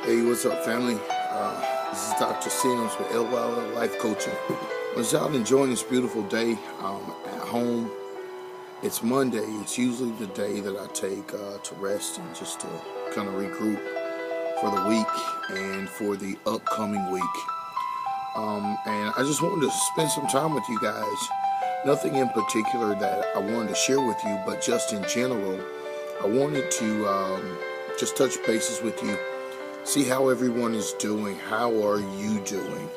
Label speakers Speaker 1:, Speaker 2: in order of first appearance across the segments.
Speaker 1: Hey, what's up, family? This is Dr.EricSims with LYOLLifeCoaching. I was out enjoying this beautiful day at home. It's Monday. It's usually the day that I take to rest and just to kind of regroup for the week and for the upcoming week. And I just wanted to spend some time with you guys. Nothing in particular that I wanted to share with you, but just in general, I wanted to just touch bases with you. See how everyone is doing. How are you doing?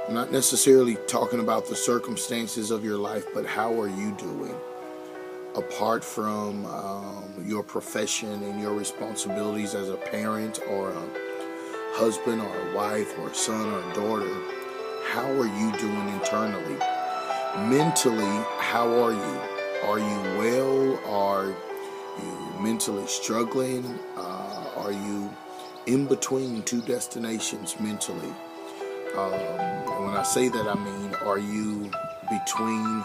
Speaker 1: I'm not necessarily talking about the circumstances of your life, but how are you doing? Apart from your profession and your responsibilities as a parent or a husband or a wife or a son or a daughter, how are you doing internally? Mentally, how are you? Are you well? Are you mentally struggling? Are you in between two destinations mentally? And when I say that, I mean, are you between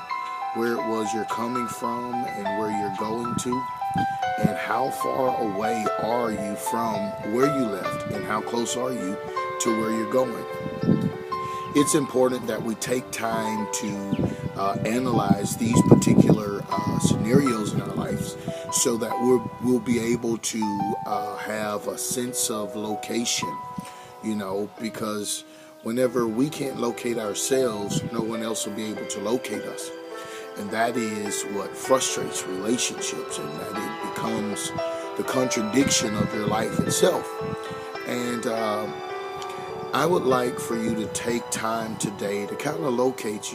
Speaker 1: where it was you're coming from and where you're going to? And how far away are you from where you left? And how close are you to where you're going? It's important that we take time to analyze these particular scenarios in our lives so that we'll be able to have a sense of location, because whenever we can't locate ourselves, no one else will be able to locate us. And that is what frustrates relationships, and that it becomes the contradiction of your life itself. And I would like for you to take time today to kind of locate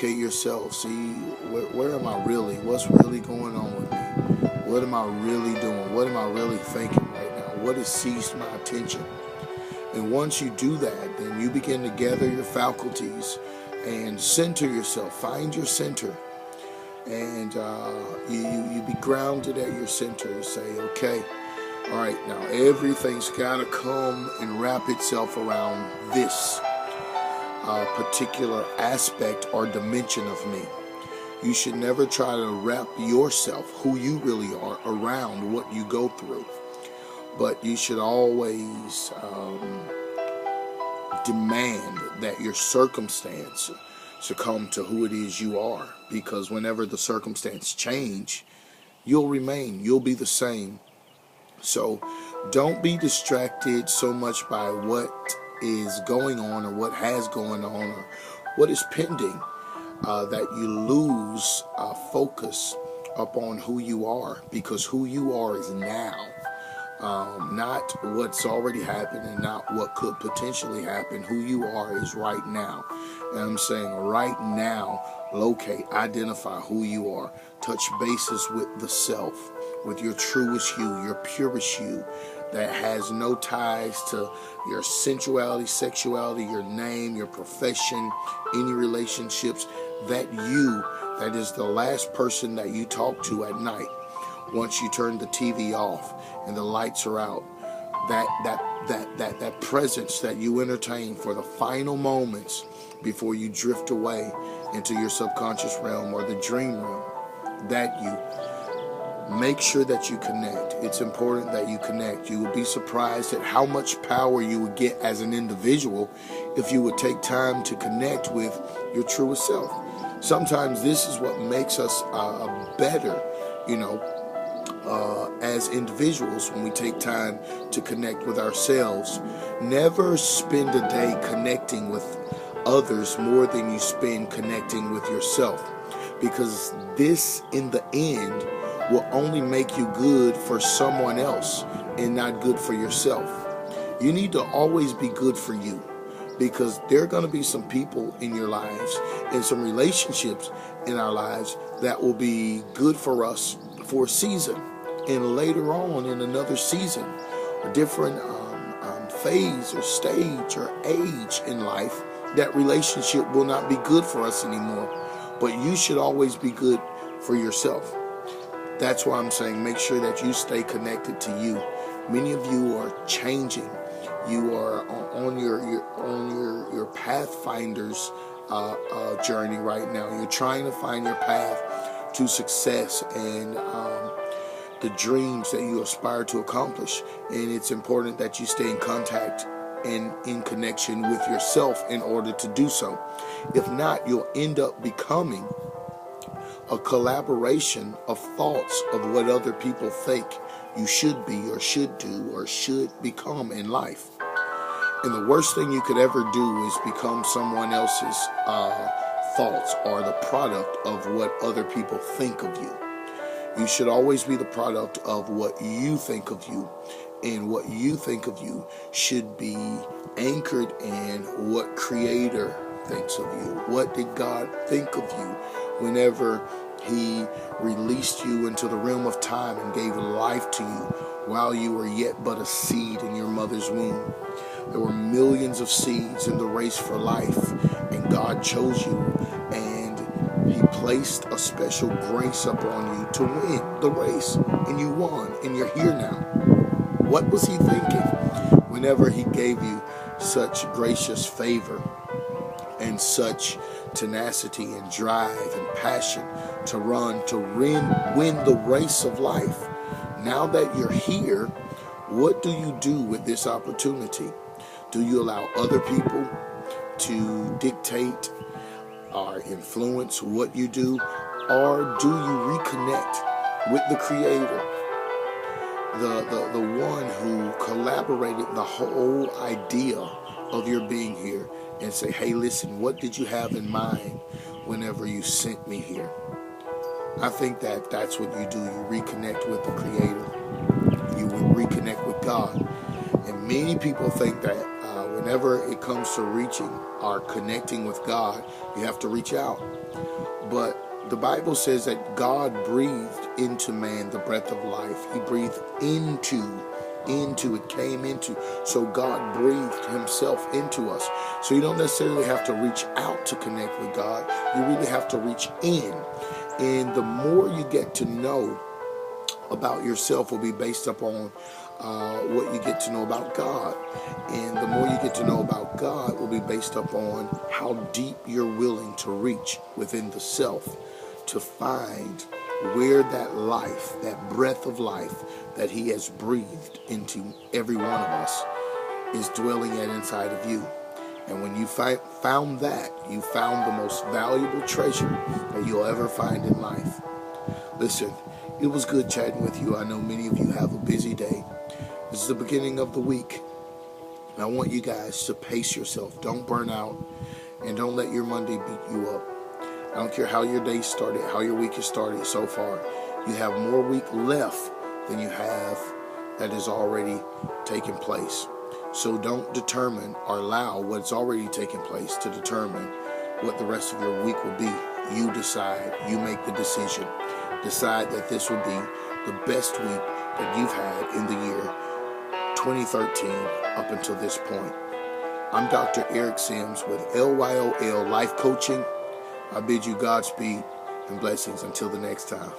Speaker 1: yourself. See, where am I really? What's really going on with me? What am I really doing? What am I really thinking right now? What has seized my attention? And once you do that, then you begin to gather your faculties and center yourself. Find your center. And you be grounded at your center and say, okay, all right, now everything's got to come and wrap itself around this particular aspect or dimension of me. You should never try to wrap yourself, who you really are, around what you go through. But you should always demand that your circumstance succumb to who it is you are. Because whenever the circumstance change, you'll remain. You'll be the same. So don't be distracted so much by what is going on or what has going on or what is pending, that you lose focus upon who you are, because who you are is now, not what's already happened and not what could potentially happen. Who you are is right now. And I'm saying right now, locate, identify who you are, touch bases with the self, with your truest you, your purest you, that has no ties to your sensuality, sexuality, your name, your profession, any relationships. That is the last person that you talk to at night. Once you turn the TV off and the lights are out, that presence that you entertain for the final moments before you drift away into your subconscious realm or the dream realm, that you make sure that you connect. It's important that you connect. You would be surprised at how much power you would get as an individual if you would take time to connect with your truest self. Sometimes this is what makes us better, as individuals, when we take time to connect with ourselves. Never spend a day connecting with others more than you spend connecting with yourself, because this, in the end, will only make you good for someone else and not good for yourself. You need to always be good for you, because there are going to be some people in your lives and some relationships in our lives that will be good for us for a season, and later on in another season, a different phase or stage or age in life, that relationship will not be good for us anymore. But you should always be good for yourself. That's why I'm saying make sure that you stay connected to you. Many of you are changing. You are on your pathfinder's journey right now. You're trying to find your path to success, and the dreams that you aspire to accomplish. And it's important that you stay in contact and in connection with yourself in order to do so. If not, you'll end up becoming a collaboration of thoughts of what other people think you should be or should do or should become in life. And the worst thing you could ever do is become someone else's thoughts or the product of what other people think of you. You should always be the product of what you think of you, and what you think of you should be anchored in what Creator thinks of you. What did God think of you whenever He released you into the realm of time and gave life to you while you were yet but a seed in your mother's womb? There were millions of seeds in the race for life, and God chose you, and He placed a special grace upon you to win the race, and you won, and you're here now. What was He thinking whenever He gave you such gracious favor and such tenacity and drive and passion to run, to win the race of life? Now that you're here, what do you do with this opportunity? Do you allow other people to dictate or influence what you do? Or do you reconnect with the Creator, the one who collaborated the whole idea of your being here, and say, hey, listen, what did you have in mind whenever you sent me here? I think that that's what you do. You reconnect with the Creator. You will reconnect with God. And many people think that whenever it comes to reaching or connecting with God, you have to reach out. But the Bible says that God breathed into man the breath of life. He breathed into it, came into. So God breathed Himself into us. So you don't necessarily have to reach out to connect with God. You really have to reach in. And the more you get to know about yourself will be based upon what you get to know about God. And the more you get to know about God will be based upon how deep you're willing to reach within the self to find where that life, that breath of life that He has breathed into every one of us is dwelling at inside of you. And when you found that, you found the most valuable treasure that you'll ever find in life. Listen, it was good chatting with you. I know many of you have a busy day. This is the beginning of the week. And I want you guys to pace yourself. Don't burn out. And don't let your Monday beat you up. I don't care how your day started, how your week has started so far. You have more week left than you have that has already taken place. So don't determine or allow what's already taken place to determine what the rest of your week will be. You decide. You make the decision. Decide that this will be the best week that you've had in the year 2013 up until this point. I'm Dr. EricSims with LYOLLifeCoaching. I bid you Godspeed and blessings until the next time.